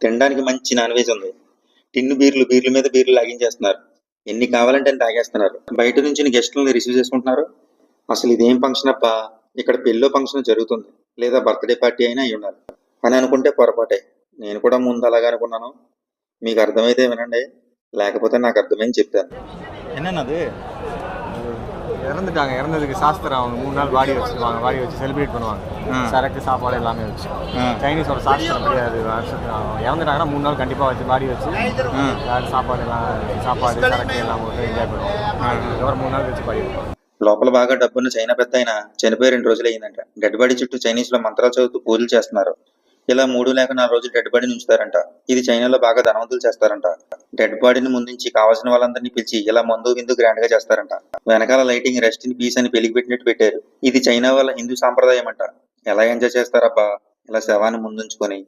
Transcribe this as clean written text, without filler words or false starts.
తినడానికి మంచి non veg ఉంది. టిన్ను బీర్లు మీద బీర్లు లాగించేస్తున్నారు. ఎన్ని కావాలంటే అన్ని తాగేస్తున్నారు. బయట నుంచి గెస్టులను రిసీవ్ చేసుకుంటున్నారు. అసలు ఇదేం ఫంక్షన్ అబ్బా! ఇక్కడ పెళ్ళో ఫంక్షన్ జరుగుతుంది. లేదా బర్త్‌డే పార్టీ అయినా అయ్యుండాలి. అని అనుకుంటే పొరపాటే. నేను కూడా ముందు అలాగే అనుకున్నాను. మీకు అర్థమైతే వినండి. లేకపోతే నాకు అర్థమైంది చెప్తాను. என்னது இறந்துட்டாங்க. இறந்ததுக்கு சாஸ்திரம் அவங்க 3 நாள் பாடி வச்சு செலிப்ரேட் பண்ணுவாங்க. சரக்கு சாப்பாடு எல்லாமே வச்சு. சைனீஸோட சாஸ்திரம் கிடையாது. இறந்துட்டாங்கன்னா 3 நாள் கண்டிப்பாக வச்சு பாடி வச்சு சாப்பாடு சரக்கு எல்லாம் போட்டு ఎంజాయ్ பண்ணுவாங்க. ఎవరు 3 నాள் வச்சு பாடி வைப்பாங்க. లోపల బాగా డబ్బున్న చైనా పెద్ద ఆయన చనిపోయి 2 రోజులు అయిందంట. డెడ్ బాడీ చుట్టూ చైనీస్ లో మంత్రాలు చదువుతూ పూజలు చేస్తున్నారు. ఇలా 3 లేక 4 రోజులు డెడ్ బాడీని ఉంచుతారంట. ఇది చైనాలో బాగా ధనవంతులు చేస్తారంట. డెడ్ బాడీని ముందుంచి కావాల్సిన వాళ్ళందరినీ పిలిచి ఇలా మందు విందు గ్రాండ్ గా చేస్తారంట. వెనకాల లైటింగ్ రెస్ట్ ఇన్ పీస్ అని పెళ్లికి పెట్టినట్టు పెట్టారు. ఇది చైనా వాళ్ళ హిందూ సాంప్రదాయం అంట. ఎలా ఎంజాయ్ చేస్తారబ్బా ఇలా శవాన్ని ముందుంచుకొని.